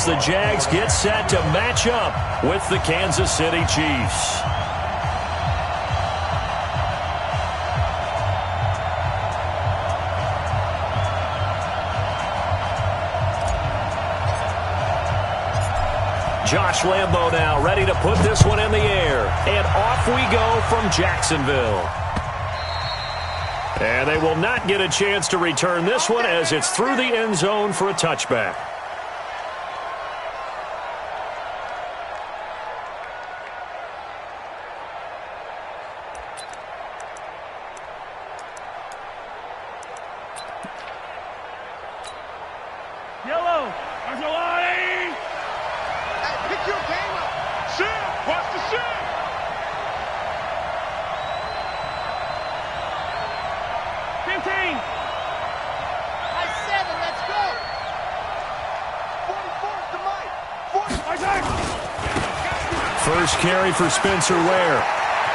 the Jags get set to match up with the Kansas City Chiefs. Josh Lambo now ready to put this one in the air. And off we go from Jacksonville. And they will not get a chance to return this one as it's through the end zone for a touchback. Yellow, there's a line. Pick your game up. Shit, watch the shit. I said it, let's go. 44 to Mike. 40. First carry for Spencer Ware.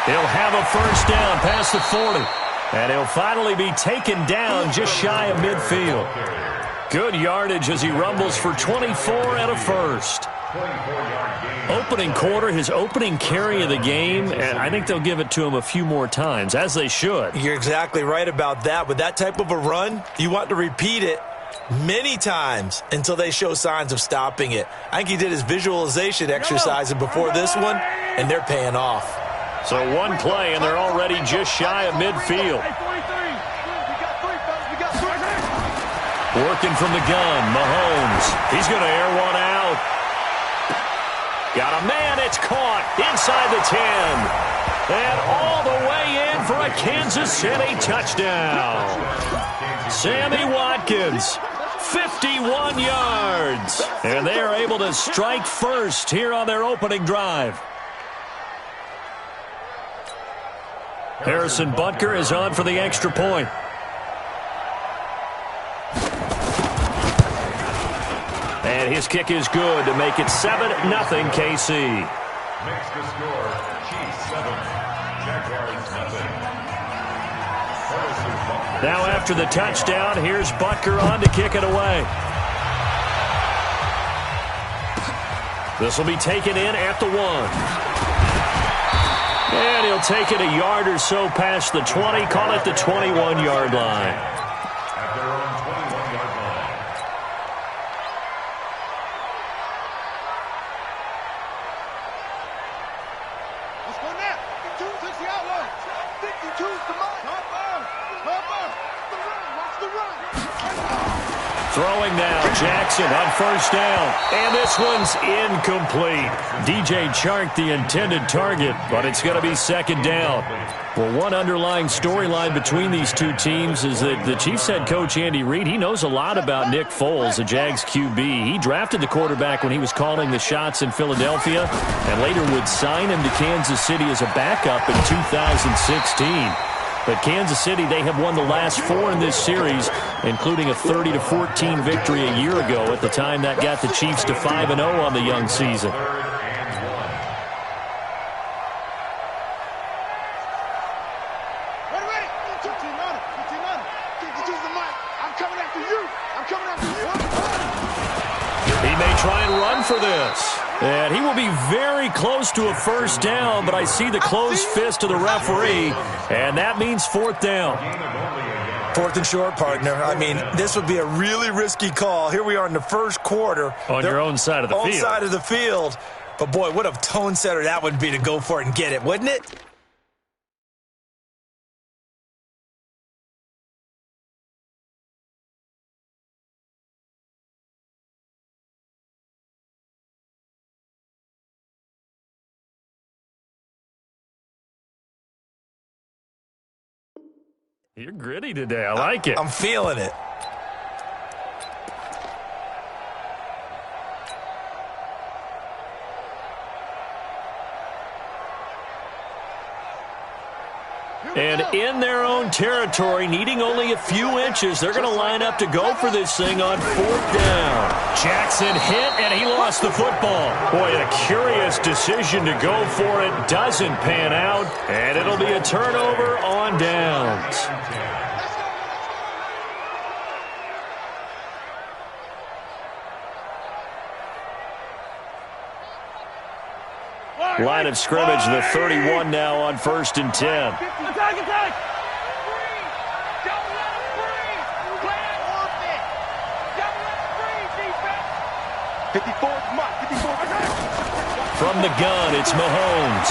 He'll have a first down past the 40. And he'll finally be taken down just shy of midfield. Good yardage as he rumbles for 24 and a first. Opening quarter, his opening carry of the game, and I think they'll give it to him a few more times, as they should. You're exactly right about that. With that type of a run, you want to repeat it many times until they show signs of stopping it. I think he did his visualization exercises before this one, and they're paying off. So one play, and they're already just shy of midfield. Working from the gun, Mahomes. He's going to air one out. Got a man, it's caught inside the 10. And all the way in for a Kansas City touchdown. Sammy Watkins, 51 yards. And they are able to strike first here on their opening drive. Harrison Butker is on for the extra point. And his kick is good to make it 7-0 KC. Makes the score Chiefs 7, Jaguars nothing. Now after the touchdown, here's Butker on to kick it away. This will be taken in at the 1. And he'll take it a yard or so past the 20, call it the 21-yard line. At their own 21-yard line. Let's go now. 52 takes the outlet. 52's the mark. The run. Watch the run. Throwing now, Jackson on first down. And this one's incomplete. DJ Chark, the intended target, but it's going to be second down. Well, one underlying storyline between these two teams is that the Chiefs head coach Andy Reid, he knows a lot about Nick Foles, the Jags QB. He drafted the quarterback when he was calling the shots in Philadelphia and later would sign him to Kansas City as a backup in 2016. But Kansas City, they have won the last 4 in this series, including a 30-14 victory a year ago at the time that got the Chiefs to 5-0 on the young season. He may try and run for this. And he will be very close to a first down, but I see the closed fist of the referee, and that means fourth down. 4th and short, partner. I mean, this would be a really risky call. Here we are in the first quarter. On your own side of the field. Own side of the field. But, boy, what a tone setter that would be to go for it and get it, wouldn't it? You're gritty today. I like it. I'm feeling it. And in their own territory, needing only a few inches, they're going to line up to go for this thing on fourth down. Jackson hit, and he lost the football. Boy, a curious decision to go for it. Doesn't pan out, and it'll be a turnover on downs. Line of scrimmage, the 31 now on 1st and 10. Attack, attack! 54, come on, 54, attack! From the gun, it's Mahomes.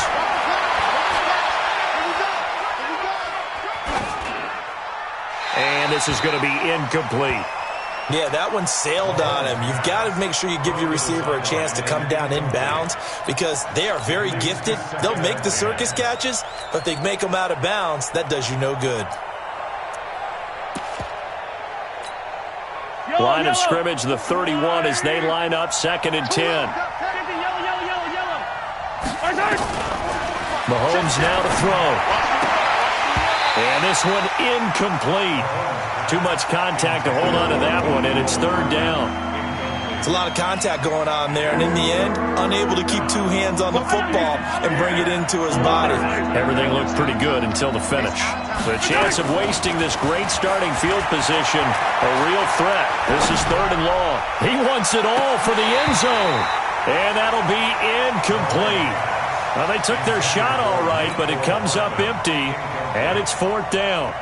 And this is going to be incomplete. Yeah, that one sailed on him. You've got to make sure you give your receiver a chance to come down inbounds because they are very gifted. They'll make the circus catches, but if they make them out of bounds, that does you no good. Line of scrimmage, the 31 as they line up 2nd and 10. Mahomes now to throw. And this one incomplete. Too much contact to hold on to that one, and it's 3rd down. It's a lot of contact going on there, and in the end, unable to keep 2 hands on the football and bring it into his body. Everything looked pretty good until the finish. The chance of wasting this great starting field position, a real threat. This is 3rd and long. He wants it all for the end zone, and that'll be incomplete. Well, they took their shot all right, but it comes up empty, and it's 4th down.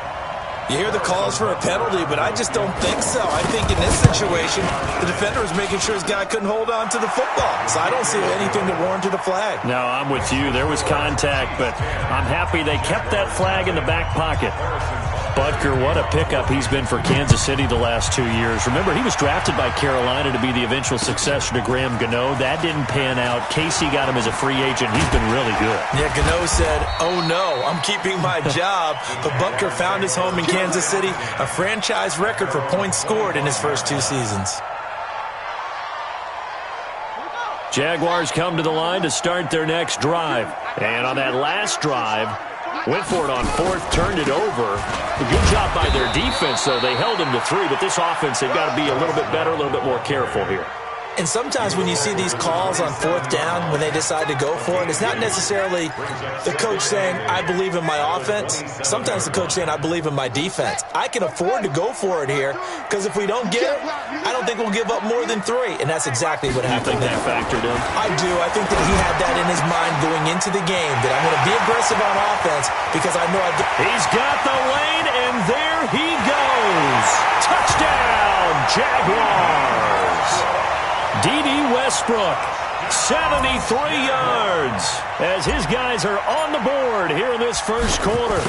You hear the calls for a penalty, but I just don't think so. I think in this situation, the defender was making sure his guy couldn't hold on to the football. So I don't see anything to warrant the flag. No, I'm with you. There was contact, but I'm happy they kept that flag in the back pocket. Butker, what a pickup he's been for Kansas City the last 2 years. Remember, he was drafted by Carolina to be the eventual successor to Graham Gano. That didn't pan out. Casey got him as a free agent. He's been really good. Yeah, Gano said, oh no, I'm keeping my job. But Butker found his home in Kansas City, a franchise record for points scored in his first 2 seasons. Jaguars come to the line to start their next drive. And on that last drive, went for it on 4th, turned it over. A good job by their defense, though. They held him to 3, but this offense, they've got to be a little bit better, a little bit more careful here. And sometimes when you see these calls on 4th down, when they decide to go for it, it's not necessarily the coach saying, I believe in my offense. Sometimes the coach saying, I believe in my defense. I can afford to go for it here because if we don't get it, I don't think we'll give up more than 3. And that's exactly what happened. You think that factored in? I do. I think that he had that in his mind going into the game, that I'm going to be aggressive on offense because I know He's got the lane, and there he goes. Touchdown, Jaguars. D.D. Westbrook, 73 yards, as his guys are on the board here in this first quarter.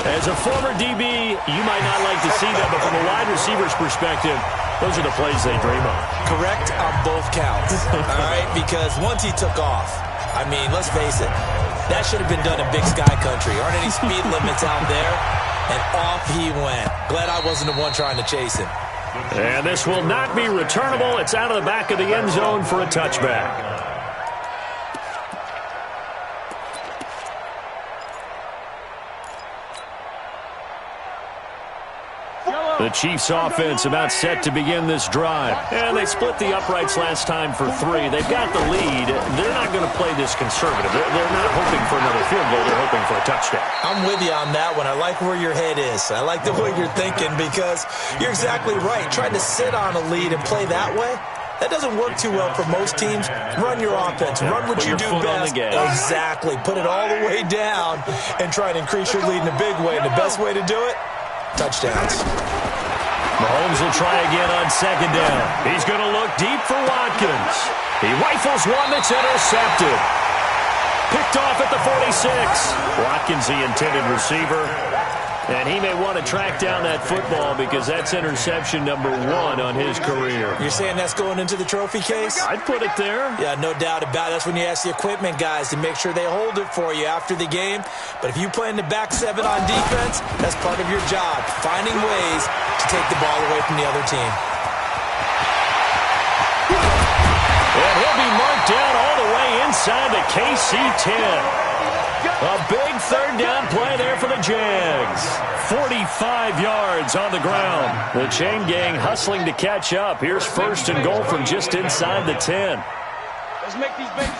As a former DB, you might not like to see that, but from a wide receiver's perspective, those are the plays they dream of. Correct on both counts, all right? Because once he took off, I mean, let's face it, that should have been done in Big Sky Country. Aren't any speed limits out there? And off he went. Glad I wasn't the one trying to chase him. And this will not be returnable. It's out of the back of the end zone for a touchback. The Chiefs offense about set to begin this drive. And they split the uprights last time for 3. They've got the lead. They're not going to play this conservative. They're not hoping for another field goal. They're hoping for a touchdown. I'm with you on that one. I like where your head is. I like the way you're thinking because you're exactly right. Trying to sit on a lead and play that way, that doesn't work too well for most teams. Run your offense. Run what you do best. Exactly. Put it all the way down and try and increase your lead in a big way. And the best way to do it, touchdowns. Mahomes will try again on 2nd down. He's going to look deep for Watkins. He rifles one that's intercepted. Picked off at the 46. Watkins, the intended receiver. And he may want to track down that football because that's interception number 1 on his career. You're saying that's going into the trophy case? I'd put it there. Yeah, no doubt about it. That's when you ask the equipment guys to make sure they hold it for you after the game. But if you play in the back 7 on defense, that's part of your job, finding ways to take the ball away from the other team. And he'll be marked down all the way inside the KC 10. A big 3rd down play there for the Jags. 45 yards on the ground. The chain gang hustling to catch up. Here's 1st and goal from just inside the 10. Let's make these babies.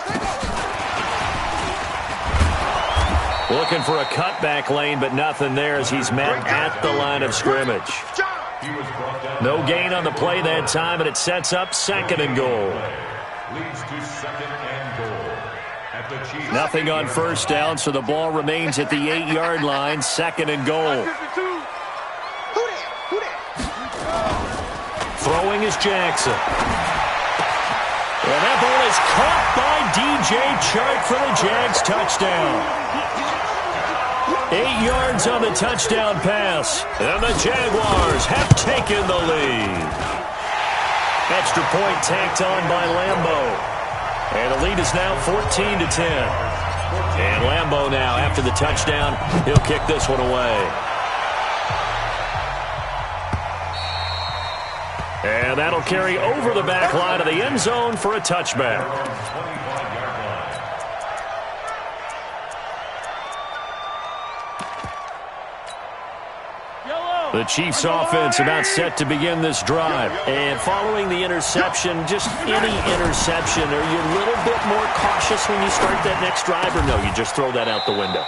Looking for a cutback lane, but nothing there as he's met at the line of scrimmage. No gain on the play that time, and it sets up 2nd and goal. Leads to 2nd and goal. at the Chiefs. Nothing on first down, so the ball remains at the 8-yard line, 2nd and goal. Throwing is Jackson. And that ball is caught by DJ Chark for the Jags touchdown. 8 yards on the touchdown pass. And the Jaguars have taken the lead. Extra point tacked on by Lambo. And the lead is now 14-10. And Lambo now, after the touchdown, he'll kick this one away. And that'll carry over the back line of the end zone for a touchback. The Chiefs offense about set to begin this drive. And following the interception, just any interception, are you a little bit more cautious when you start that next drive, or no, you just throw that out the window?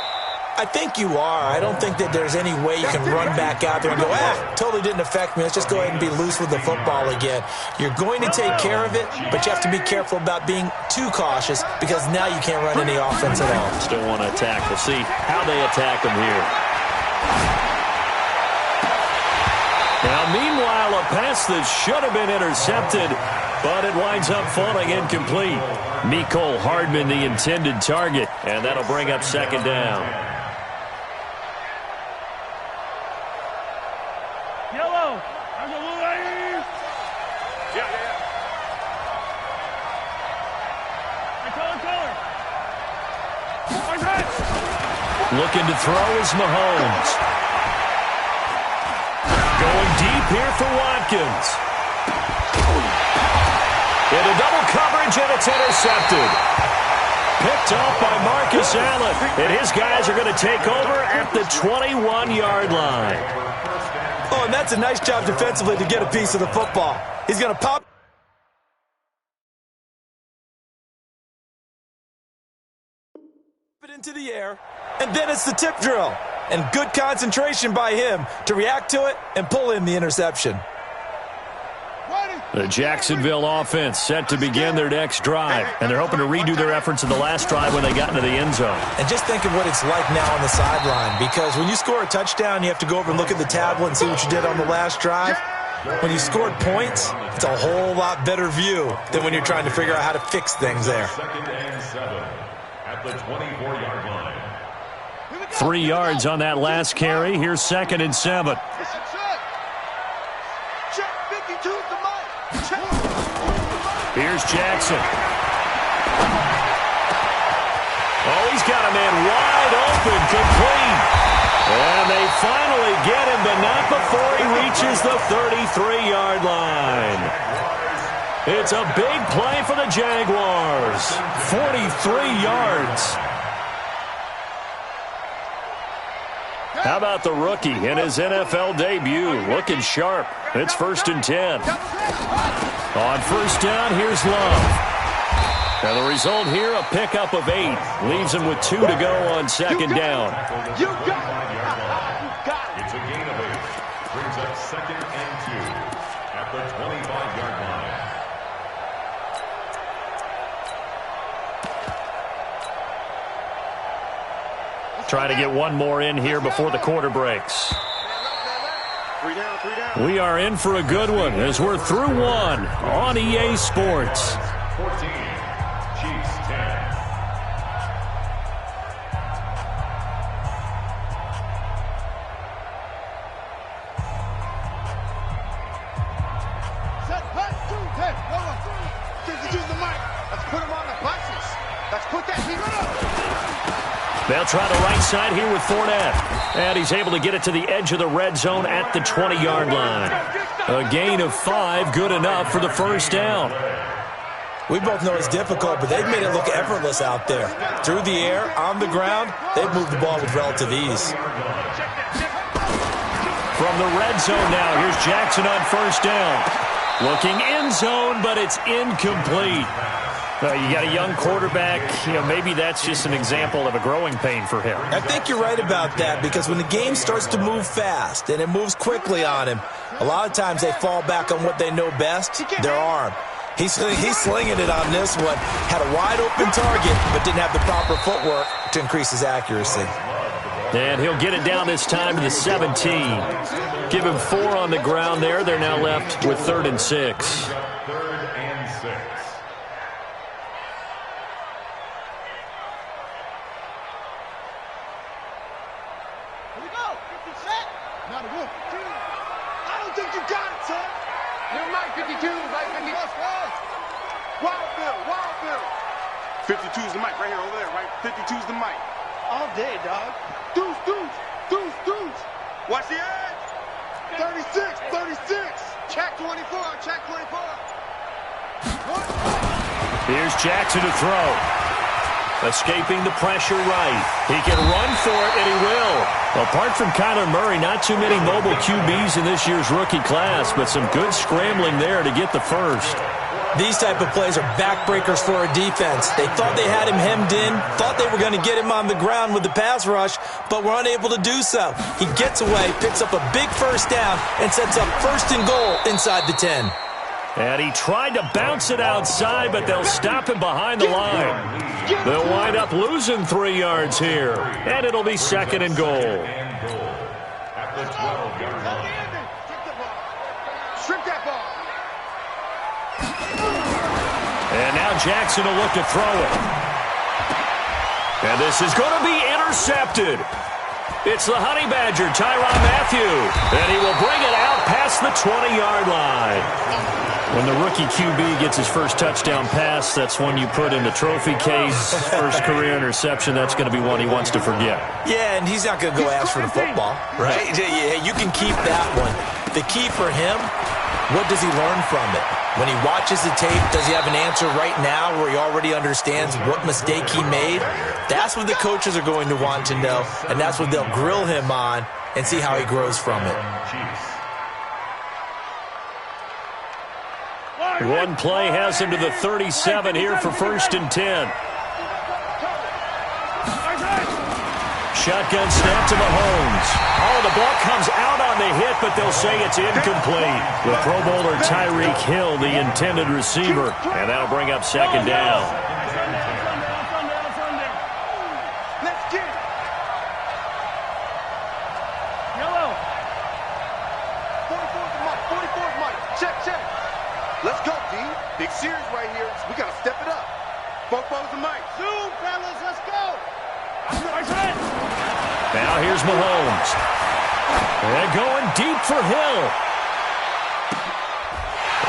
I think you are. I don't think that there's any way you can run back out there and go, totally didn't affect me. Let's just go ahead and be loose with the football again. You're going to take care of it, but you have to be careful about being too cautious because now you can't run any offense at all. Still want to attack. We'll see how they attack them here. Now, meanwhile, a pass that should have been intercepted, but it winds up falling incomplete. Mecole Hardman, the intended target, and that'll bring up 2nd down. Looking to throw is Mahomes. Going deep here for Watkins. Into double coverage, and it's intercepted. Picked off by Marcus Allen. And his guys are going to take over at the 21-yard line. Oh, and that's a nice job defensively to get a piece of the football. He's going to pop it into the air, and then it's the tip drill. And good concentration by him to react to it and pull in the interception. The Jacksonville offense set to begin their next drive, and they're hoping to redo their efforts in the last drive when they got into the end zone. And just think of what it's like now on the sideline, because when you score a touchdown, you have to go over and look at the tablet and see what you did on the last drive. When you scored points, it's a whole lot better view than when you're trying to figure out how to fix things there. 2nd and 7 at the 24-yard line. 3 yards on that last carry. Here's 2nd and 7. Here's Jackson. Oh, he's got a man wide open, complete. And they finally get him, but not before he reaches the 33-yard line. It's a big play for the Jaguars. 43 yards. How about the rookie in his NFL debut? Looking sharp. It's 1st and 10. On first down, here's Love. Now the result here, a pickup of 8. Leaves him with 2 to go on 2nd down. You got it. It's a gain of 8. Brings up 2nd and 2 at the 25-yard line. Trying to get one more in here before the quarter breaks. We are in for a good one as we're through one on EA Sports. 14, Chiefs 10. Set, hut, hey, hold on. Use the mic. Let's put him on the buses. Let's put that heat up. They'll try the right side here with Fournette. And he's able to get it to the edge of the red zone at the 20-yard line. A gain of 5, good enough for the first down. We both know it's difficult, but they've made it look effortless out there. Through the air, on the ground, they've moved the ball with relative ease. From the red zone now, here's Jackson on first down. Looking end zone, but it's incomplete. You got a young quarterback, maybe that's just an example of a growing pain for him. I think you're right about that, because when the game starts to move fast and it moves quickly on him, a lot of times they fall back on what they know best, their arm. He's slinging it on this one. Had a wide-open target, but didn't have the proper footwork to increase his accuracy. And he'll get it down this time to the 17. Give him 4 on the ground there. They're now left with 3rd and 6. Watch the edge. 36, 36. Check 24, check 24. Here's Jackson to throw. Escaping the pressure right. He can run for it, and he will. Apart from Kyler Murray, not too many mobile QBs in this year's rookie class, but some good scrambling there to get the first. These type of plays are backbreakers for a defense. They thought they had him hemmed in, thought they were going to get him on the ground with the pass rush, but were unable to do so. He gets away, picks up a big first down, and sets up 1st and goal inside the 10. And he tried to bounce it outside, but they'll stop him behind the line. They'll wind up losing 3 yards here, and it'll be 2nd and goal. At the 12-yard line. Strip that ball. And now Jackson will look to throw it. And this is going to be intercepted. It's the Honey Badger, Tyrann Mathieu. And he will bring it out past the 20-yard line. When the rookie QB gets his first touchdown pass, that's one you put in the trophy case. First career interception, that's going to be one he wants to forget. Yeah, and he's not going to go ask for the football, right? Yeah, you can keep that one. The key for him, what does he learn from it? When he watches the tape, does he have an answer right now where he already understands what mistake he made? That's what the coaches are going to want to know, and that's what they'll grill him on and see how he grows from it. One play has him to the 37 here for 1st and 10. Shotgun snap to Mahomes. Oh, the ball comes out on the hit, but they'll say it's incomplete. The Pro Bowler Tyreek Hill, the intended receiver, and that'll bring up 2nd down. Let's get it. Yellow. 44's Mike. 44's Mike. Check, check. Let's go, D. Big series right here. We got to step it up. 44's Mike. Zoom, fellas. Let's go. Now here's Mahomes. And going deep for Hill.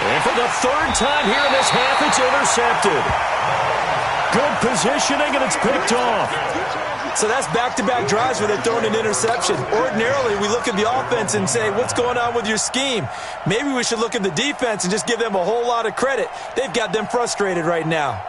And for the 3rd time here in this half, it's intercepted. Good positioning, and it's picked off. So that's back-to-back drives where they're throwing an interception. Ordinarily, we look at the offense and say, what's going on with your scheme? Maybe we should look at the defense and just give them a whole lot of credit. They've got them frustrated right now.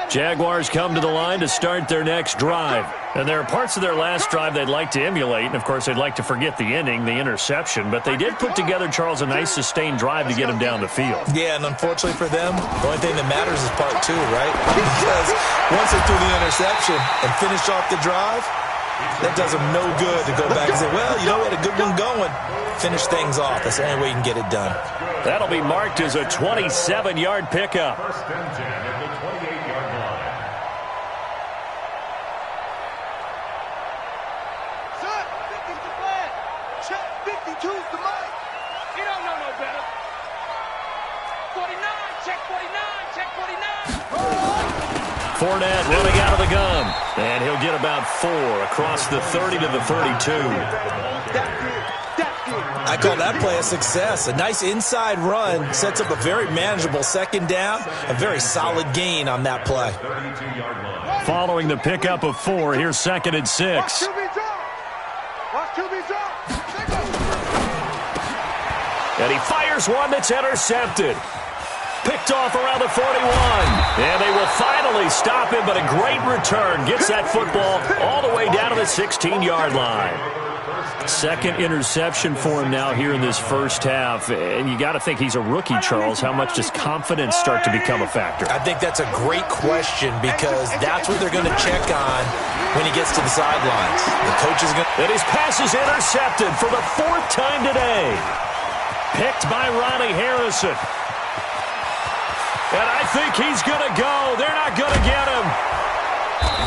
Jaguars come to the line to start their next drive. And there are parts of their last drive they'd like to emulate. And, of course, they'd like to forget the ending, the interception. But they did put together, Charles, a nice sustained drive to get them down the field. Yeah, and unfortunately for them, the only thing that matters is part 2, right? Because once they threw the interception and finished off the drive, that does them no good to go back and say, well, you know, we had a good one going. Finish things off. That's the only way you can get it done. That'll be marked as a 27-yard pickup. 1st and 10 at the 28-yard line. Son, 50's the flag. Check, 52's the mic. You don't know no better. 49, check 49, check 49. Fournette running out of the gun. And he'll get about 4 across the 30 to the 32. I call that play a success. A nice inside run sets up a very manageable 2nd down. A very solid gain on that play. Following the pickup of 4, here's 2nd and 6. Watch QB's up. Watch QB's up. And he fires one that's intercepted. Picked off around the 41. And they will finally stop him, but a great return. Gets that football all the way down to the 16-yard line. Second interception for him now here in this first half. And you got to think he's a rookie, Charles. How much does confidence start to become a factor? I think that's a great question because that's what they're going to check on when he gets to the sidelines. The coach is going to... And his pass is intercepted for the fourth time today. Picked by Ronnie Harrison. And I think he's going to go. They're not going to get him.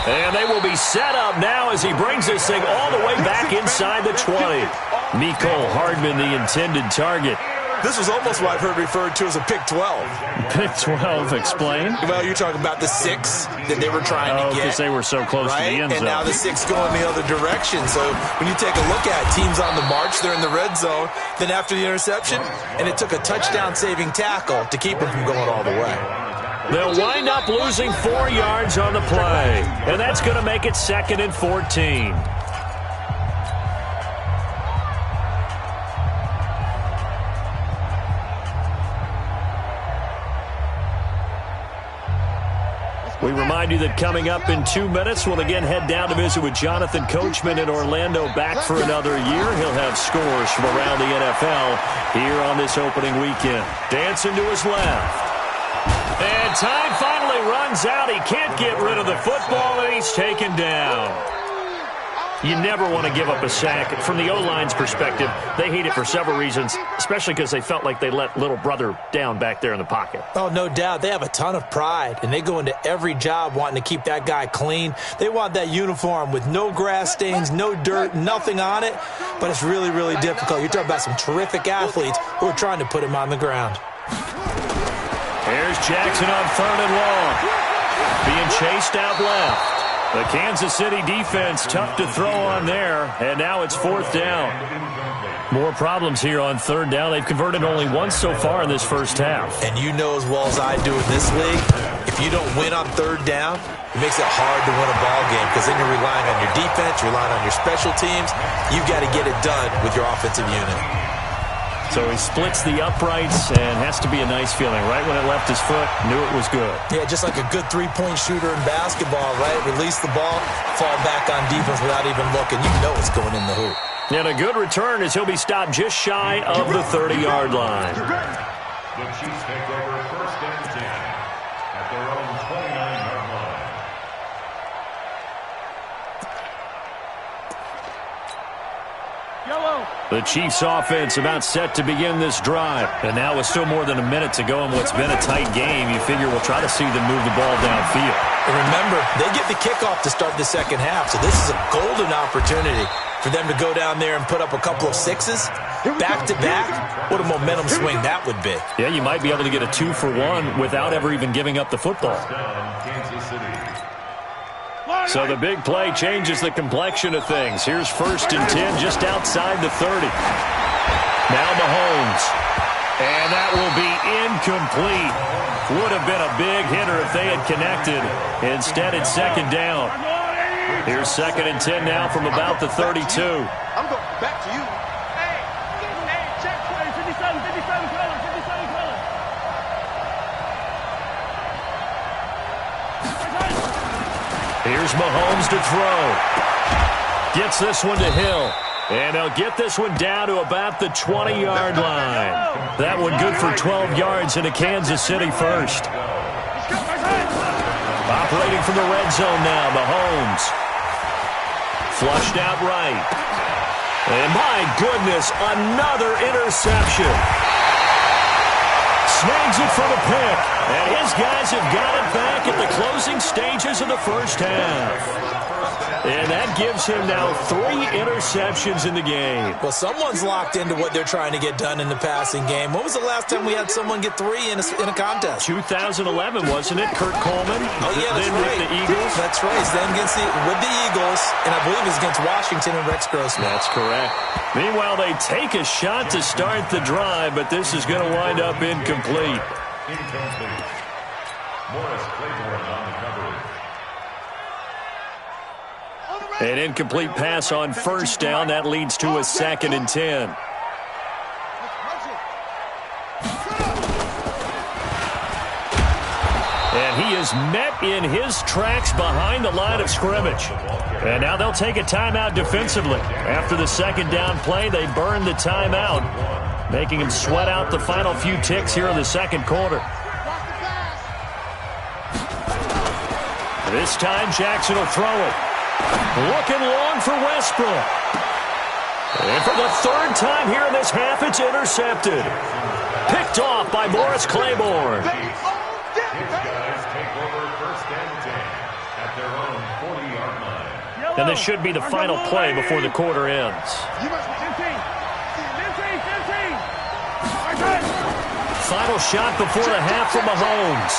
And they will be set up now as he brings this thing all the way back inside the 20. Mecole Hardman, the intended target. This was almost what I've heard referred to as a pick 12. Pick 12, explain. Well, you're talking about the 6 that they were trying to get. Because they were so close to the end zone. And now the 6 going the other direction. So when you take a look at teams on the march, they're in the red zone. Then after the interception, and it took a touchdown-saving tackle to keep them from going all the way. They'll wind up losing 4 yards on the play. And that's going to make it 2nd and 14. We remind you that coming up in 2 minutes, we'll again head down to visit with Jonathan Coachman in Orlando, back for another year. He'll have scores from around the NFL here on this opening weekend. Dancing to his left. And time finally runs out. He can't get rid of the football, and he's taken down. You never want to give up a sack. From the O-line's perspective, they hate it for several reasons, especially because they felt like they let little brother down back there in the pocket. Oh, no doubt. They have a ton of pride, and they go into every job wanting to keep that guy clean. They want that uniform with no grass stains, no dirt, nothing on it, but it's really, really difficult. You're talking about some terrific athletes who are trying to put him on the ground. Here's Jackson on 3rd and long. Being chased out left. The Kansas City defense tough to throw on there, and now it's 4th down. More problems here on 3rd down. They've converted only once so far in this first half. And you know as well as I do in this league, if you don't win on 3rd down, it makes it hard to win a ball game because then you're relying on your defense, you're relying on your special teams. You've got to get it done with your offensive unit. So he splits the uprights, and has to be a nice feeling. Right when it left his foot, knew it was good. Yeah, just like a good three-point shooter in basketball, right? Release the ball, fall back on defense without even looking. You know it's going in the hoop. And a good return as he'll be stopped just shy of the 30-yard line. The Chiefs take over 1st and 10 at their own 29-yard line. The Chiefs offense about set to begin this drive. And now with still more than a minute to go in what's been a tight game, you figure we'll try to see them move the ball downfield. And remember, they get the kickoff to start the second half, so this is a golden opportunity for them to go down there and put up a couple of 6s back-to-back. What a momentum swing that would be. Yeah, you might be able to get a 2-for-1 without ever even giving up the football. Kansas City. So the big play changes the complexion of things. Here's 1st and 10 just outside the 30. Now Mahomes. And that will be incomplete. Would have been a big hitter if they had connected. Instead, it's 2nd down. Here's 2nd and 10 now from about the 32. I'm going back to you. Check 57. Here's Mahomes to throw. Gets this one to Hill. And they'll get this one down to about the 20-yard line. That one good for 12 yards into Kansas City first. Operating from the red zone now, Mahomes. Flushed out right. And my goodness, another interception. Snags it for the pick. And his guys have got it back at the closing stages of the first half. And that gives him now 3 interceptions in the game. Well, someone's locked into what they're trying to get done in the passing game. When was the last time we had someone get 3 in a contest? 2011, wasn't it? Kurt Coleman? Oh, yeah, that's then right. with the Eagles? That's right. Then with the Eagles, and I believe it's against Washington and Rex Grossman. That's correct. Meanwhile, they take a shot to start the drive, but this is going to wind up incomplete. Incomplete. Morris Claiborne on the coverage. An incomplete pass on 1st down. That leads to a 2nd and 10. And he is is met in his tracks behind the line of scrimmage. And now they'll take a timeout defensively. After the second down play, they burn the timeout, making him sweat out the final few ticks here in the second quarter. This time, Jackson will throw it. Looking long for Westbrook. And for the third time here in this half, it's intercepted. Picked off by Morris Claiborne. These guys take over first and 10 at their own 40-yard line. And this should be the final play before the quarter ends. Final shot before the half from Mahomes.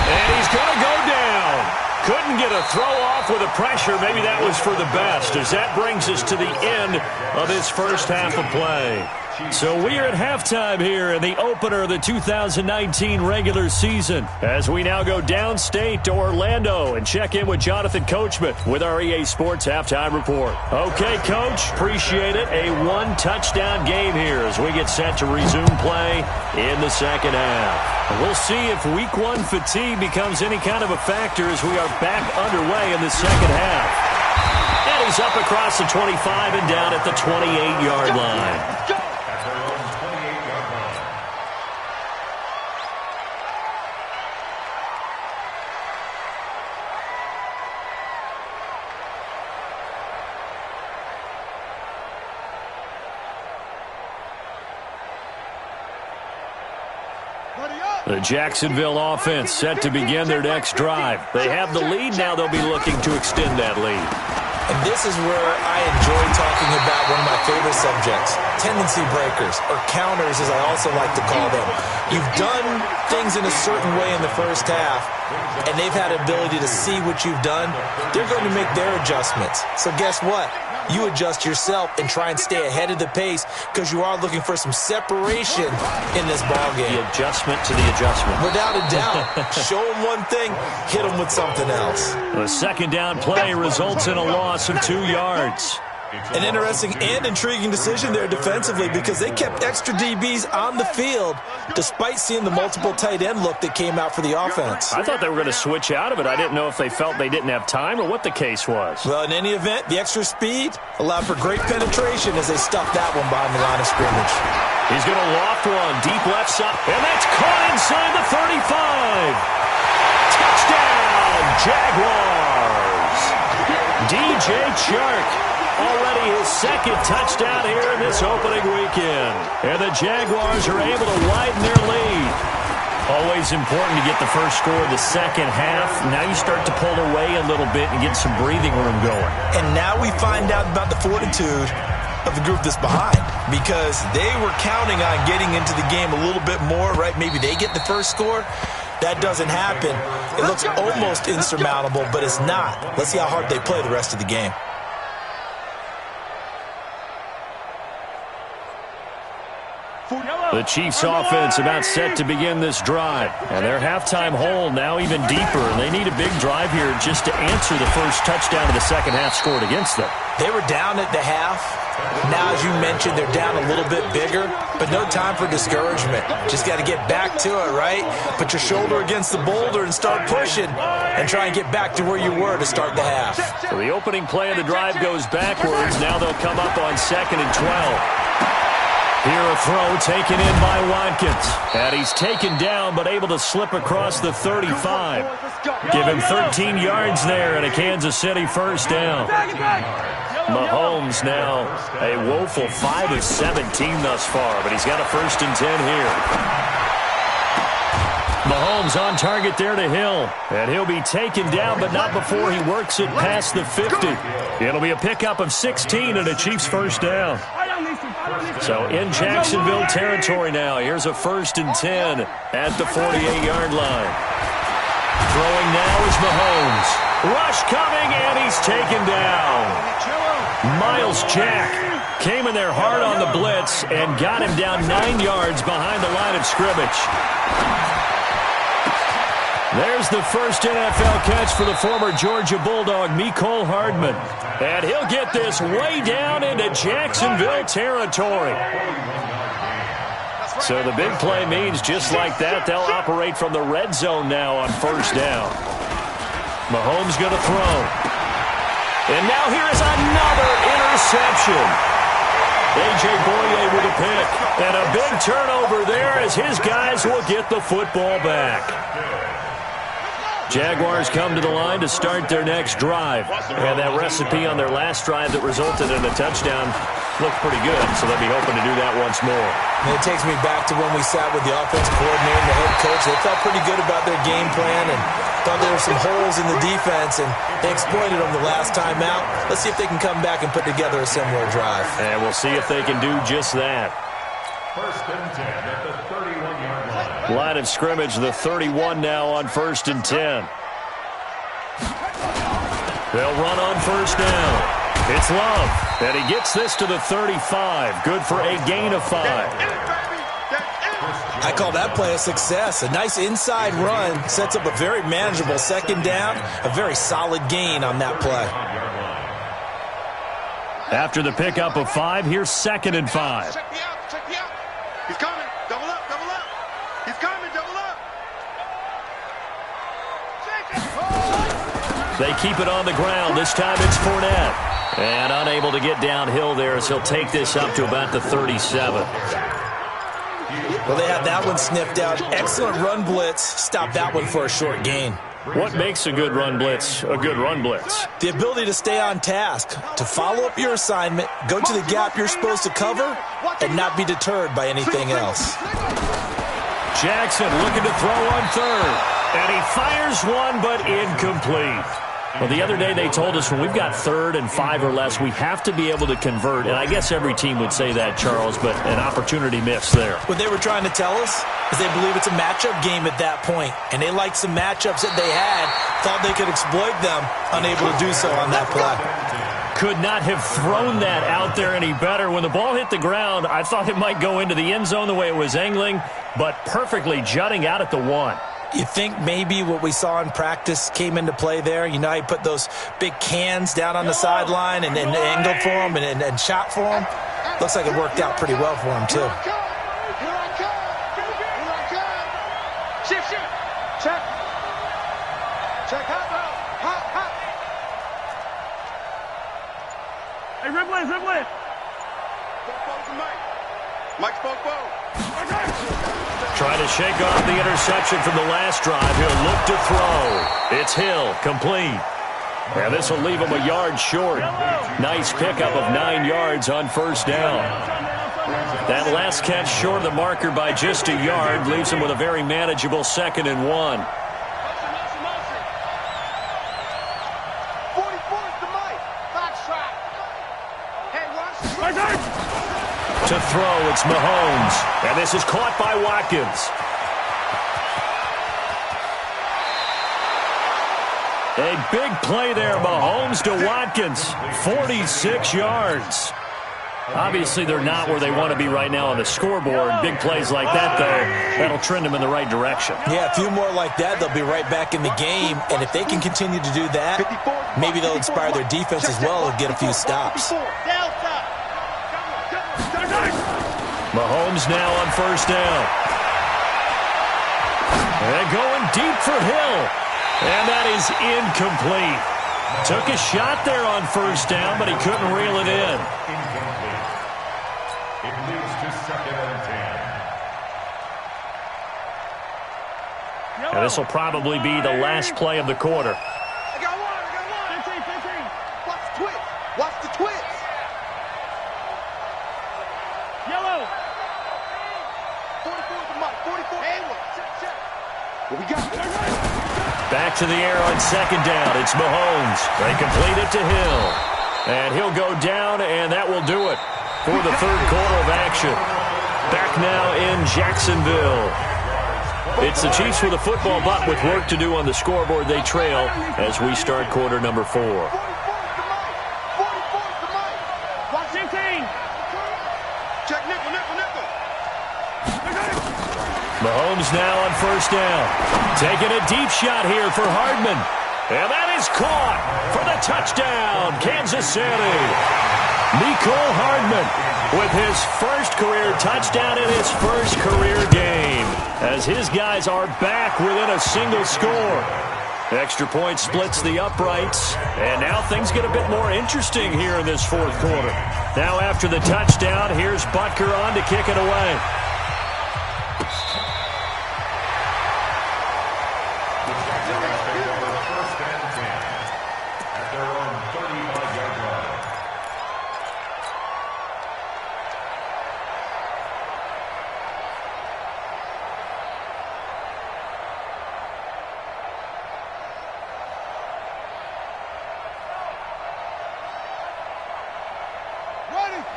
And he's going to go down. Couldn't get a throw off with the pressure. Maybe that was for the best, as that brings us to the end of this first half of play. So we are at halftime here in the opener of the 2019 regular season, as we now go downstate to Orlando and check in with Jonathan Coachman with our EA Sports Halftime Report. Okay, Coach, appreciate it. A one-touchdown game here as we get set to resume play in the second half. We'll see if week one fatigue becomes any kind of a factor as we are back underway in the second half. And he's up across the 25 and down at the 28-yard line. The Jacksonville offense set to begin their next drive. They have the lead. Now they'll be looking to extend that lead. And this is where I enjoy talking about one of my favorite subjects, tendency breakers, or counters as I also like to call them. You've done things in a certain way in the first half, and they've had an ability to see what you've done. They're going to make their adjustments. So guess what? You adjust yourself and try and stay ahead of the pace because you are looking for some separation in this ballgame. The adjustment to the adjustment. Without a doubt. Show them one thing, hit them with something else. The second down play results in a loss of 2 yards. An interesting and intriguing decision there defensively because they kept extra DBs on the field despite seeing the multiple tight end look that came out for the offense. I thought they were going to switch out of it. I didn't know if they felt they didn't have time or what the case was. Well, in any event, the extra speed allowed for great penetration as they stuffed that one behind the line of scrimmage. He's going to loft one deep left side, and that's caught inside the 35. Touchdown, Jaguars. DJ Chark. Already his second touchdown here in this opening weekend. And the Jaguars are able to widen their lead. Always important to get the first score of the second half. Now you start to pull away a little bit and get some breathing room going. And now we find out about the fortitude of the group that's behind because they were counting on getting into the game a little bit more, right? Maybe they get the first score. That doesn't happen. It looks almost insurmountable, but it's not. Let's see how hard they play the rest of the game. The Chiefs offense about set to begin this drive. And their halftime hole now even deeper. And they need a big drive here just to answer the first touchdown of the second half scored against them. They were down at the half. Now, as you mentioned, they're down a little bit bigger, but no time for discouragement. Just got to get back to it, right? Put your shoulder against the boulder and start pushing and try and get back to where you were to start the half. So the opening play of the drive goes backwards. Now they'll come up on 2nd and 12. Here a throw taken in by Watkins. And he's taken down but able to slip across the 35. Give him 13 yards there and a Kansas City first down. Mahomes now a woeful 5 of 17 thus far, but he's got a 1st and 10 here. Mahomes on target there to Hill. And he'll be taken down, but not before he works it past the 50. It'll be a pickup of 16 and a Chiefs first down. So in Jacksonville territory now. Here's a 1st and 10 at the 48-yard line. Throwing now is Mahomes. Rush coming, and he's taken down. Miles Jack came in there hard on the blitz and got him down 9 yards behind the line of scrimmage. There's the first NFL catch for the former Georgia Bulldog, Mecole Hardman. And he'll get this way down into Jacksonville territory. So the big play means just like that, they'll operate from the red zone now on first down. Mahomes going to throw. And now here is another interception. A.J. Boye with a pick. And a big turnover there as his guys will get the football back. Jaguars come to the line to start their next drive. And that recipe on their last drive that resulted in a touchdown looked pretty good, so they'll be hoping to do that once more. And it takes me back to when we sat with the offensive coordinator and the head coach. They felt pretty good about their game plan and thought there were some holes in the defense, and they exploited them the last time out. Let's see if they can come back and put together a similar drive. And we'll see if they can do just that. First and 10 at the 31-yard line. Line of scrimmage, the 31 now on first and 10. They'll run on first down. It's Love, and he gets this to the 35. Good for a gain of 5. I call that play a success. A nice inside run sets up a very manageable second down, a very solid gain on that play. After the pickup of 5, here's second and 5. Check me out, check me out. He's coming. Double up, double up. He's coming, double up. They keep it on the ground. This time it's Fournette. And unable to get downhill there as he'll take this up to about the 37. Well, they had that one sniffed out. Excellent run blitz. Stop that one for a short gain. What makes a good run blitz a good run blitz? The ability to stay on task, to follow up your assignment, go to the gap you're supposed to cover, and not be deterred by anything else. Jackson looking to throw on third. And he fires one, but incomplete. Well, the other day they told us when we've got 3rd and 5 or less, we have to be able to convert. And I guess every team would say that, Charles, but an opportunity missed there. What they were trying to tell us is they believe it's a matchup game at that point. And they liked some matchups that they had, thought they could exploit them, unable to do so on that play. Could not have thrown that out there any better. When the ball hit the ground, I thought it might go into the end zone the way it was angling, but perfectly jutting out at the 1. You think maybe what we saw in practice came into play there? You know, he put those big cans down on the sideline and angled for him and shot for him. Looks like it worked out pretty well for him, too. Here I come. Shift. Check. Hop. Hey, Ripley. Bobo's and Mike. Mike's Bobo. Trying to shake off the interception from the last drive. He'll look to throw. It's Hill, complete. And this will leave him a yard short. Nice pickup of 9 yards on first down. That last catch short of the marker by just a yard leaves him with a very manageable 2nd and 1. 44's to Mike. Box track. Hey, watch. To throw, it's Mahomes. And this is caught by Watkins. A big play there, Mahomes to Watkins. 46 yards. Obviously, they're not where they want to be right now on the scoreboard. Big plays like that, though, that'll trend them in the right direction. Yeah, a few more like that, they'll be right back in the game. And if they can continue to do that, maybe they'll inspire their defense as well and get a few stops. Mahomes now on first down. And going deep for Hill. And that is incomplete. Took a shot there on first down, but he couldn't reel it in. Incomplete. It leads to 2nd and 10. And this will probably be the last play of the quarter. I got one. 15. Watch the twist. Yellow. 44's to Mike. 44. Hey, check. What we got? Back to the air on second down. It's Mahomes. They complete it to Hill. And he'll go down, and that will do it for the 3rd quarter of action. Back now in Jacksonville. It's the Chiefs with a football, but with work to do on the scoreboard, they trail as we start quarter number 4. 44's to Mike. Watch 15. Check nickel. Mahomes now on first down. Taking a deep shot here for Hardman. And that is caught for the touchdown, Kansas City. Mecole Hardman with his first career touchdown in his first career game, as his guys are back within a single score. Extra point splits the uprights, and now things get a bit more interesting here in this fourth quarter. Now after the touchdown, here's Butker on to kick it away.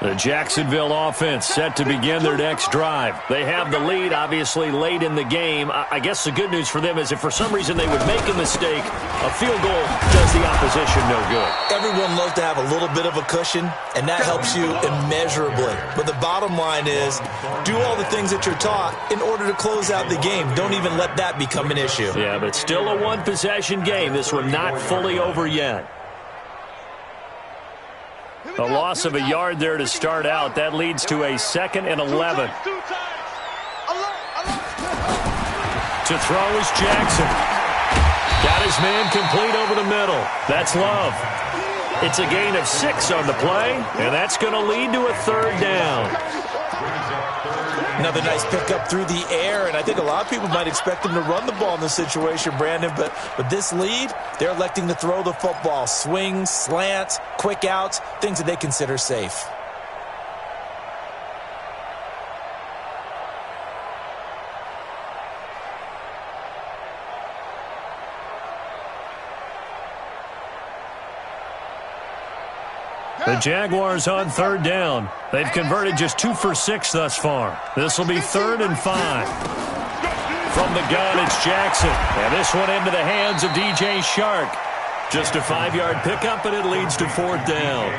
The Jacksonville offense set to begin their next drive. They have the lead, obviously, late in the game. I guess the good news for them is if for some reason they would make a mistake, a field goal does the opposition no good. Everyone loves to have a little bit of a cushion, and that helps you immeasurably. But the bottom line is, do all the things that you're taught in order to close out the game. Don't even let that become an issue. Yeah, but it's still a one-possession game. This one not fully over yet. A loss of a yard there to start out. That leads to a 2nd and 11. To throw is Jackson. Got his man complete over the middle. That's Love. It's a gain of 6 on the play, and that's going to lead to a 3rd down. Another nice pickup through the air, and I think a lot of people might expect them to run the ball in this situation, Brandon, but with this lead, they're electing to throw the football. Swings, slants, quick outs, things that they consider safe. The Jaguars on 3rd down. They've converted just 2 for 6 thus far. This will be 3rd and 5. From the gun, it's Jackson. And this one into the hands of DJ Shark. Just a 5-yard pickup, and it leads to 4th down.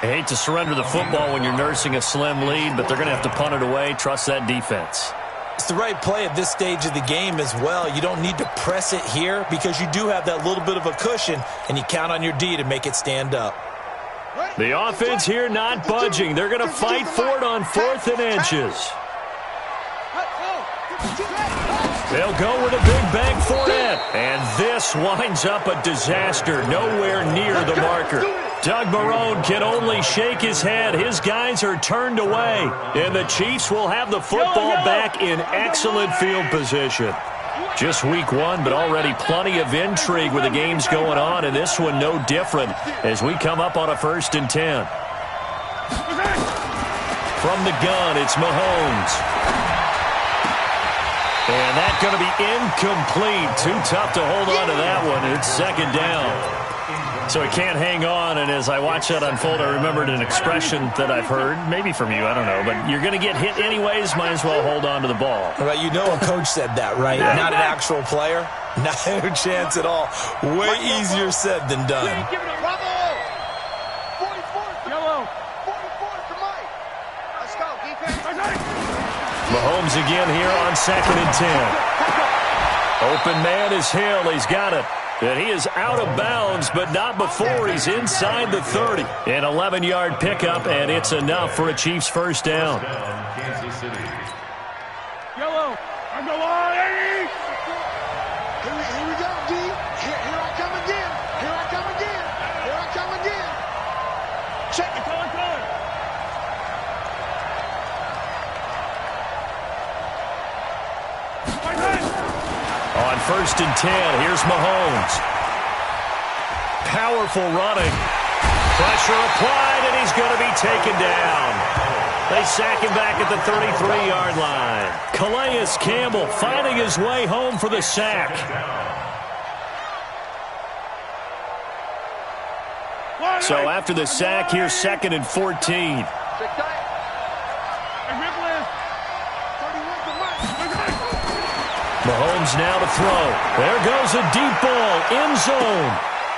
I hate to surrender the football when you're nursing a slim lead, but they're going to have to punt it away. Trust that defense. It's the right play at this stage of the game as well. You don't need to press it here because you do have that little bit of a cushion, and you count on your D to make it stand up. The offense here not budging. They're going to fight for it on 4th and inches. They'll go with a big bang for it. And this winds up a disaster. Nowhere near the marker. Doug Marrone can only shake his head. His guys are turned away. And the Chiefs will have the football back in excellent field position. Just week 1, but already plenty of intrigue with the games going on, and this one no different as we come up on a 1st and 10. From the gun, it's Mahomes. And that's going to be incomplete. Too tough to hold on to that one. It's 2nd down. So he can't hang on, and as I watch that unfold, I remembered an expression that I've heard, maybe from you, I don't know, but you're going to get hit anyways, might as well hold on to the ball. Well, you know a coach said that, right? Yeah. Not an actual player. Not a chance at all. Way easier said than done. Mahomes again here on 2nd and 10. Open man is Hill. He's got it. And he is out of bounds, but not before he's inside the 30. An 11-yard pickup, and it's enough for a Chiefs 1st down. Yellow, on the line. Here we go, D. Here I come again. Here I come again. Here I come again. Check it. On 1st and 10, here's Mahomes. Powerful running. Pressure applied, and he's going to be taken down. They sack him back at the 33-yard line. Calais Campbell finding his way home for the sack. So after the sack, here's 2nd and 14. Mahomes now to throw. There goes a deep ball, end zone.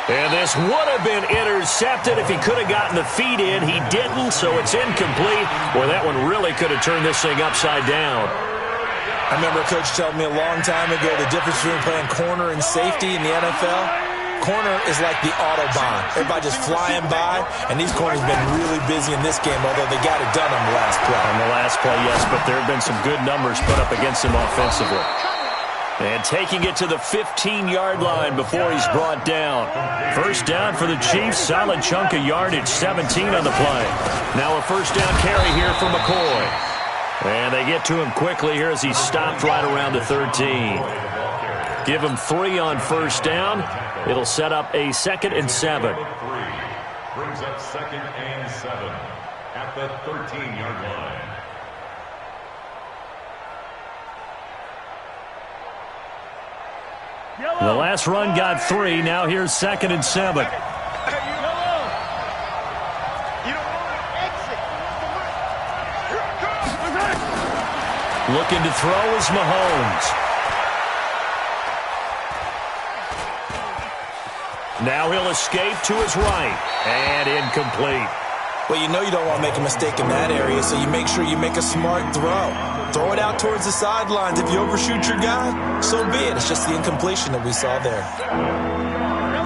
And this would have been intercepted if he could have gotten the feet in. He didn't, so it's incomplete. Boy, that one really could have turned this thing upside down. I remember a coach telling me a long time ago the difference between playing corner and safety in the NFL. corner is like the Autobahn. Everybody just flying by, and these corners have been really busy in this game, although they got it done on the last play. On the last play, yes, but there have been some good numbers put up against him offensively. And taking it to the 15-yard line before he's brought down. First down for the Chiefs. Solid chunk of yardage, 17 on the play. Now a first down carry here for McCoy. And they get to him quickly here as he's stopped right around the 13. Give him 3 on first down. It'll set up a 2nd and 7. Brings up 2nd and 7 at the 13-yard line. The last run got 3. Now here's 2nd and 7. Looking to throw is Mahomes. Now he'll escape to his right. And incomplete. Well, you know you don't want to make a mistake in that area, so you make sure you make a smart throw. Throw it out towards the sidelines. If you overshoot your guy, so be it. It's just the incompletion that we saw there.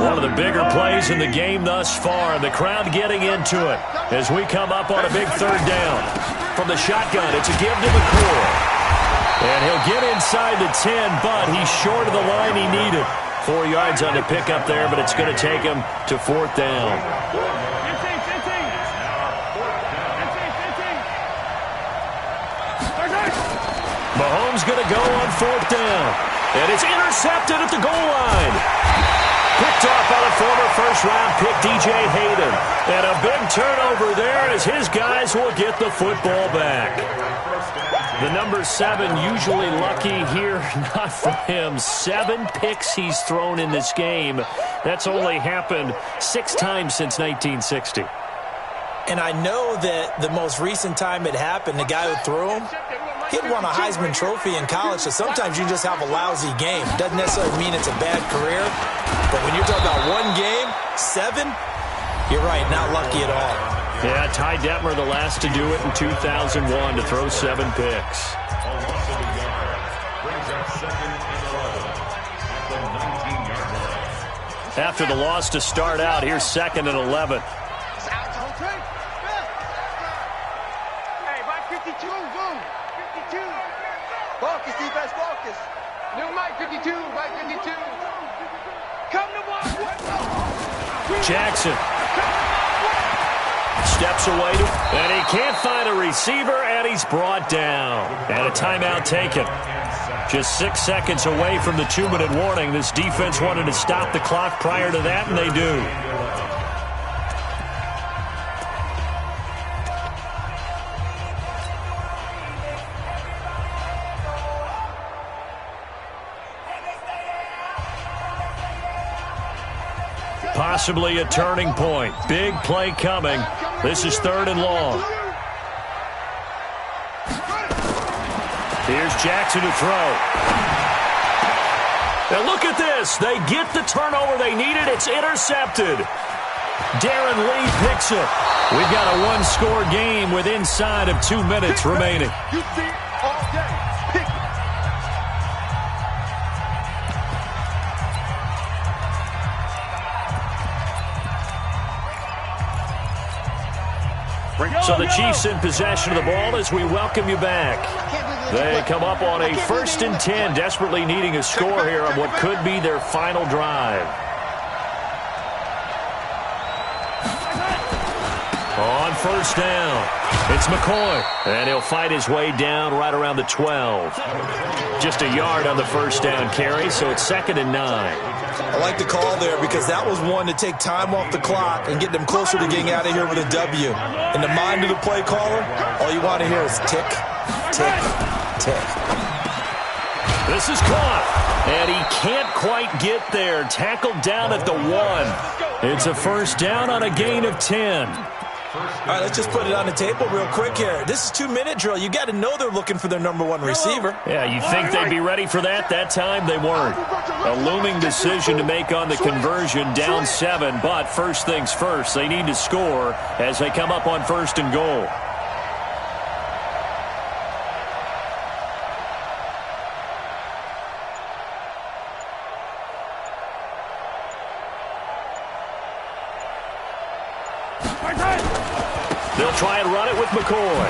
One of the bigger plays in the game thus far. The crowd getting into it as we come up on a big third down. From the shotgun, it's a give to McCoy. And he'll get inside the 10, but he's short of the line he needed. 4 yards on the pickup there, but it's going to take him to 4th down. Mahomes going to go on 4th down. And it's intercepted at the goal line. Picked off by the former first-round pick, DJ Hayden. And a big turnover there as his guys will get the football back. The number 7 usually lucky here, not for him. 7 picks he's thrown in this game. That's only happened 6 times since 1960. And I know that the most recent time it happened, the guy who threw him, he won a Heisman Trophy in college, so sometimes you just have a lousy game. Doesn't necessarily mean it's a bad career, but when you're talking about 1 game, 7, you're right, not lucky at all. Yeah, Ty Detmer the last to do it in 2001 to throw 7 picks. After the loss to start out, here's 2nd and 11. Hey, by 52, boom. 52. Focus, defense, focus. New Mike 52, Mike 52. Come to one. Jackson steps away, and he can't find a receiver, and he's brought down. And a timeout taken. Just 6 seconds away from the 2-minute warning. This defense wanted to stop the clock prior to that, and they do. Possibly a turning point. Big play coming. This is 3rd and long. Here's Jackson to throw. Now look at this. They get the turnover they needed. It's intercepted. Darren Lee picks it. We've got a 1-score game with inside of 2 minutes remaining. You see all day. Pick it. So the Chiefs in possession of the ball as we welcome you back. They come up on a 1st and 10, desperately needing a score here on what could be their final drive. On 1st down, it's McCoy, and he'll fight his way down right around the 12. Just a yard on the 1st down carry, so it's 2nd and 9. I like the call there because that was one to take time off the clock and get them closer to getting out of here with a W. In the mind of the play caller, all you want to hear is tick, tick, tick. This is caught, and he can't quite get there. Tackled down at the 1. It's a 1st down on a gain of 10. All right, let's just put it on the table real quick here. This is 2-minute drill. You got to know they're looking for their number 1 receiver. Yeah, you think they'd be ready for that? That time they weren't. A looming decision to make on the conversion, down 7, but first things first, they need to score as they come up on 1st and goal. try and run it with McCoy.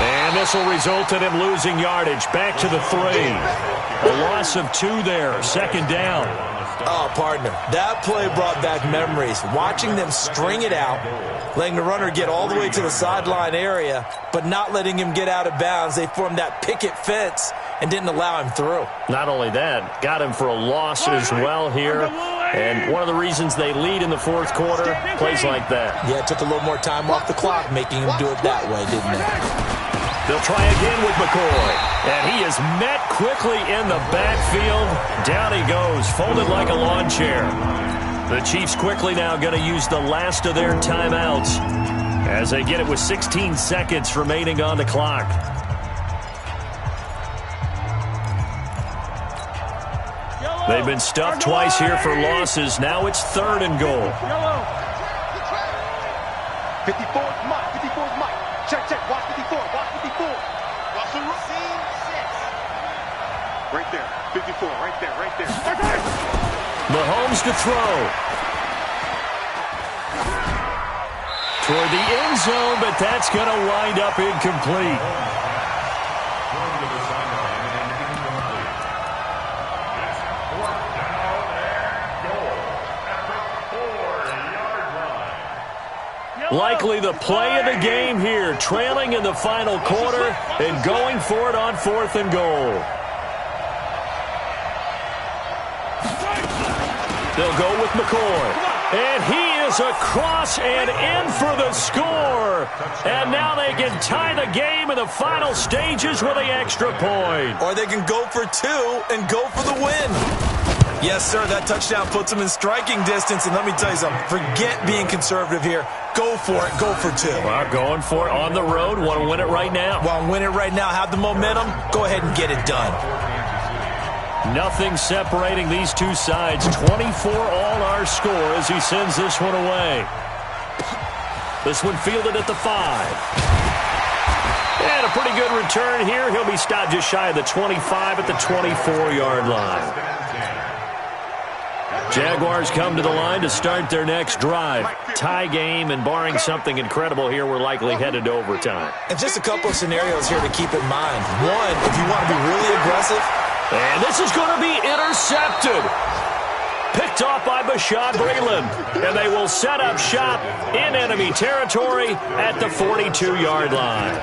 And this will result in him losing yardage. Back to the 3. A loss of 2 there. Second down. Oh, partner, that play brought back memories. Watching them string it out, letting the runner get all the way to the sideline area, but not letting him get out of bounds. They formed that picket fence and didn't allow him through. Not only that, got him for a loss as well here. And one of the reasons they lead in the fourth quarter, plays like that. Yeah, it took a little more time off the clock, making him do it that way, didn't it? They'll try again with McCoy. And he is met quickly in the backfield. Down he goes, folded like a lawn chair. The Chiefs quickly now going to use the last of their timeouts as they get it with 16 seconds remaining on the clock. They've been stuffed twice here for losses. Now it's 3rd and goal. 54's Mike. 54's Mike. Check, check. Watch 54. Watch 54. Watch the scene 6. Right there. 54. Right there. Right there. Mahomes to throw. Toward the end zone, but that's going to wind up incomplete. Likely the play of the game here, trailing in the final quarter and going for it on 4th and goal. They'll go with McCoy. And he is across and in for the score. And now they can tie the game in the final stages with the extra point. Or they can go for 2 and go for the win. Yes, sir, that touchdown puts them in striking distance. And let me tell you something, forget being conservative here. Go for it. Go for 2. Well, going for it on the road. Want to win it right now. Want to win it right now. Have the momentum. Go ahead and get it done. Nothing separating these two sides. 24 all our score as he sends this one away. This one fielded at the 5. And a pretty good return here. He'll be stopped just shy of the 25 at the 24-yard line. Jaguars come to the line to start their next drive. Tie game, and barring something incredible here, we're likely headed to overtime. And just a couple of scenarios here to keep in mind. One, if you want to be really aggressive. And this is going to be intercepted. Picked off by Bashaud Breeland. And they will set up shop in enemy territory at the 42-yard line.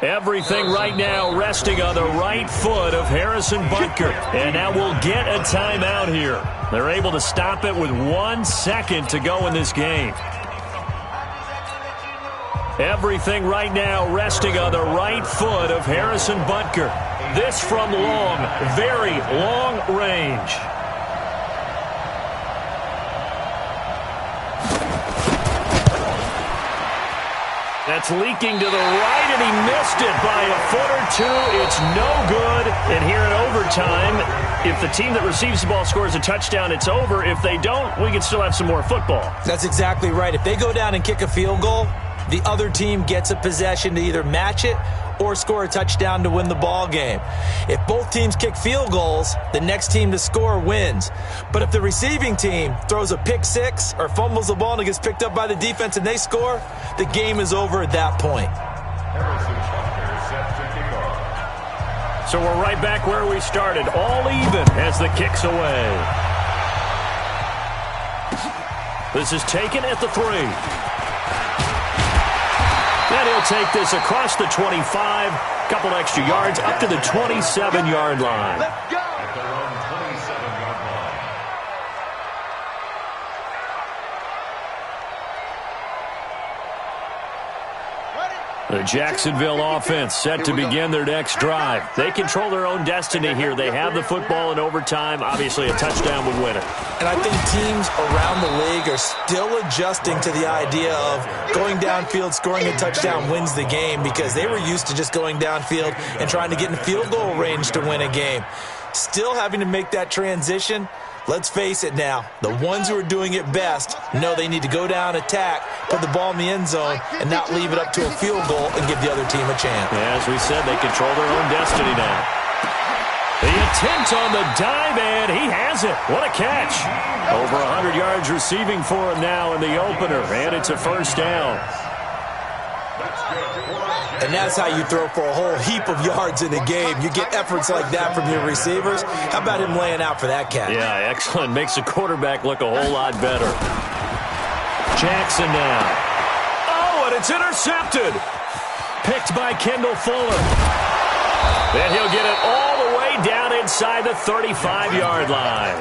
Everything right now resting on the right foot of Harrison Butker. And now we'll get a timeout here. They're able to stop it with 1 second to go in this game. Everything right now resting on the right foot of Harrison Butker. This from long, very long range. That's leaking to the right, and he missed it by a foot or 2. It's no good. And here in overtime, if the team that receives the ball scores a touchdown, it's over. If they don't, we can still have some more football. That's exactly right. If they go down and kick a field goal, the other team gets a possession to either match it or score a touchdown to win the ball game. If both teams kick field goals, the next team to score wins. But if the receiving team throws a pick 6 or fumbles the ball and it gets picked up by the defense and they score, the game is over at that point. So we're right back where we started, all even as the kick's away. This is taken at the 3. And he'll take this across the 25, couple extra yards up to the 27-yard line. Let's go. At their own 27-yard line. The Jacksonville offense set to begin their next drive. They control their own destiny here. They have the football in overtime. Obviously, a touchdown would win it. And I think teams around the league are still adjusting to the idea of going downfield, scoring a touchdown wins the game, because they were used to just going downfield and trying to get in field goal range to win a game. Still having to make that transition. Let's face it now, the ones who are doing it best know they need to go down, attack, put the ball in the end zone, and not leave it up to a field goal and give the other team a chance. Yeah, as we said, they control their own destiny now. The attempt on the dive, and he has it. What a catch. Over 100 yards receiving for him now in the opener, and it's a first down. And that's how you throw for a whole heap of yards in a game. You get efforts like that from your receivers. How about him laying out for that catch? Yeah, excellent. Makes the quarterback look a whole lot better. Jackson now. Oh, and it's intercepted. Picked by Kendall Fuller. And he'll get it all the way down inside the 35-yard line.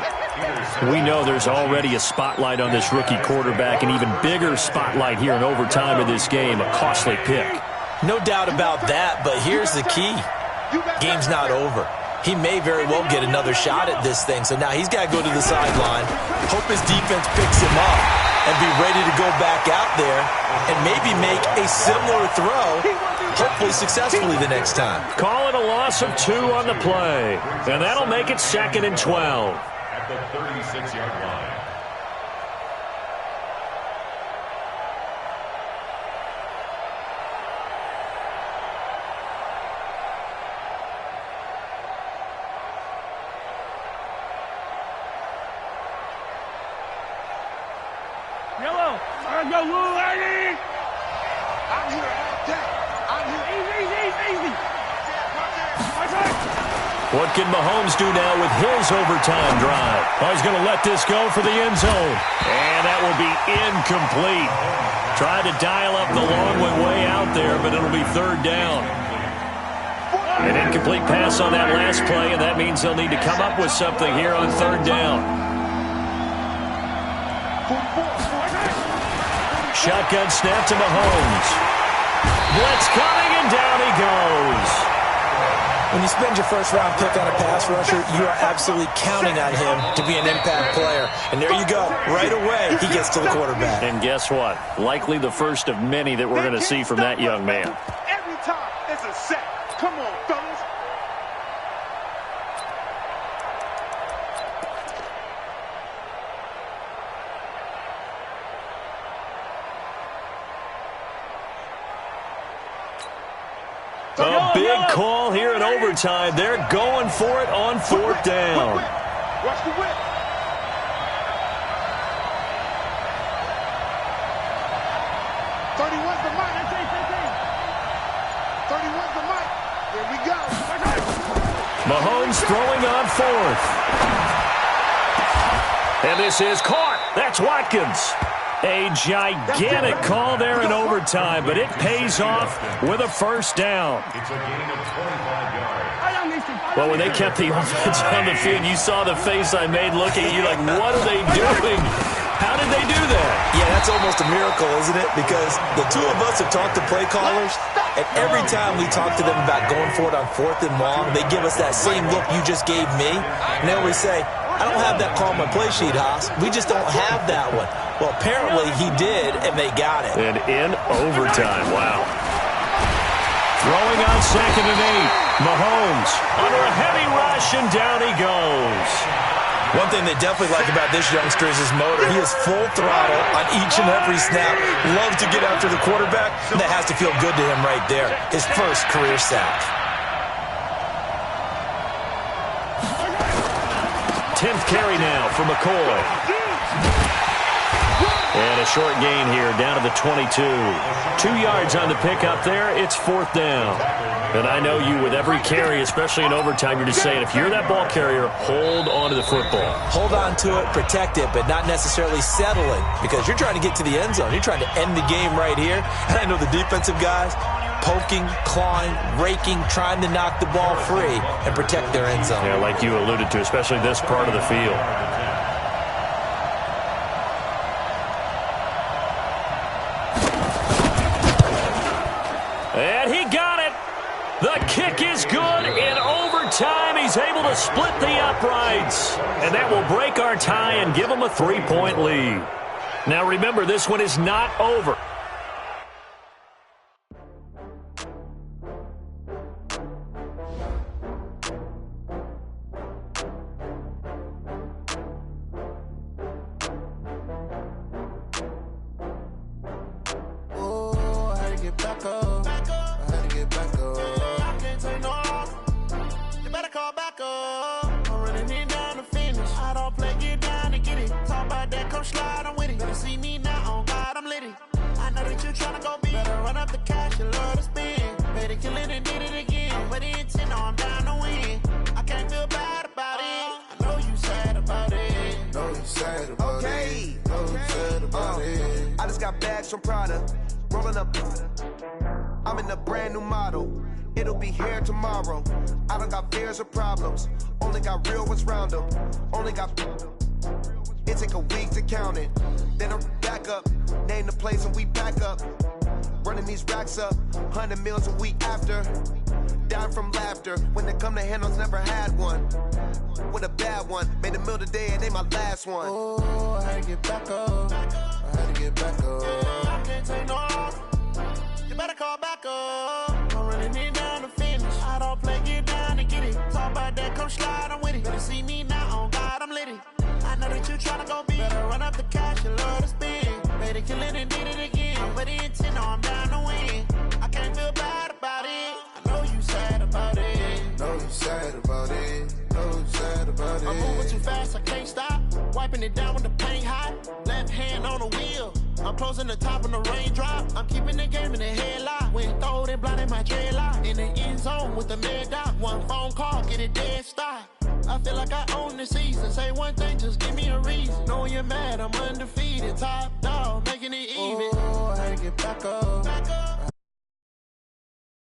We know there's already a spotlight on this rookie quarterback, an even bigger spotlight here in overtime of this game, a costly pick. No doubt about that, but here's the key. Game's not over. He may very well get another shot at this thing, so now he's got to go to the sideline, hope his defense picks him up, and be ready to go back out there and maybe make a similar throw, hopefully successfully the next time. Call it a loss of 2 on the play, and that'll make it 2nd and 12. At the 36-yard line. Yellow, go Lou, Eddie! I'm here all day. I'm here. Easy. What can Mahomes do now with his overtime drive? Oh, he's going to let this go for the end zone. And that will be incomplete. Tried to dial up the long one way out there, but it'll be 3rd down. An incomplete pass on that last play, and that means they'll need to come up with something here on 3rd down. Shotgun snap to Mahomes. Blitz coming, and down he goes. When you spend your first-round pick on a pass rusher, you are absolutely counting on him to be an impact player. And there you go. Right away, he gets to the quarterback. And guess what? Likely the first of many that we're going to see from that young man. Every time it's a set. Come on, fellas. A big call here in overtime. They're going for it on 4th down. Watch the whip. '31's the mic. 31's the mic. Here we go. Mahomes throwing on 4th. And this is caught. That's Watkins. A gigantic call there in overtime, but it pays off with a first down. It's a gain of 25 yards. Well, when they kept the offense on the field, you saw the face I made looking at you like, what are they doing? How did they do that? Yeah, that's almost a miracle, isn't it? Because the two of us have talked to play callers, and every time we talk to them about going for it on 4th and long, they give us that same look you just gave me. And they always say, I don't have that call on my play sheet, Haas. We just don't have that one. Well, apparently he did, and they got it. And in overtime, wow. Throwing on 2nd and 8. Mahomes under a heavy rush, and down he goes. One thing they definitely like about this youngster is his motor. He is full throttle on each and every snap. Loves to get after the quarterback. That has to feel good to him right there. His first career sack. 10th carry now for McCoy. And a short gain here down to the 22. 2 yards on the pickup there. It's 4th down. And I know you, with every carry, especially in overtime, you're just saying, if you're that ball carrier, hold on to the football. Hold on to it, protect it, but not necessarily settling, because you're trying to get to the end zone. You're trying to end the game right here. And I know the defensive guys, poking, clawing, raking, trying to knock the ball free and protect their end zone. Yeah, like you alluded to, especially this part of the field. And he got it. The kick is good. In overtime, he's able to split the uprights. And that will break our tie and give him a 3-point lead. Now remember, this one is not over. Back up. I had to get back up. I can't take no off. You better call back up. slide, I'm with it. Better see me now, on God, I'm litty. I know that you tryna go big. Better run up the cash, you love to spend. Better kill it and did it again. I'm with the intent, I'm down to win. I can't feel bad about it. I know you sad about it. Know you sad about it. Know you sad about it. I just got bags from Prada. Rolling up. I'm in a brand new model. It'll be here tomorrow. I don't got fears or problems. Only got real ones round them. Only got. It take a week to count it. Then I'm back up. Name the place and we back up. Running these racks up. 100 meals a week after. Dying from laughter. When they come to handles, never had one. With a bad one. Made a meal today and they my last one. Oh, I had to get back up. I had to get back up. Yeah, I can't take no loss. You better call back up. I'm running it down to finish. I don't play, get down and get it. Talk about that, come slide, I'm with it. Better see me now, on God, I'm litty. I know that you tryna go big. Better run up the cash, you love to spend. Better kill it and did it again. I'm with the intent, I'm down to win. I can't feel bad about it. I know you sad about it. Know you sad about it. Know you sad about it. I'm moving too fast, I can't stop. Wiping it down with the paint hot. Left hand on the wheel. I'm closing the top of the raindrop. I'm keeping the game in the headlock. When throwed and blinded my dreadlock. In the end zone with the mad dot. One phone call, get it dead stop. I feel like I own the season. Say one thing, just give me a reason. Knowing you're mad, I'm undefeated. Top dog, making it even. Oh, I had to get back up.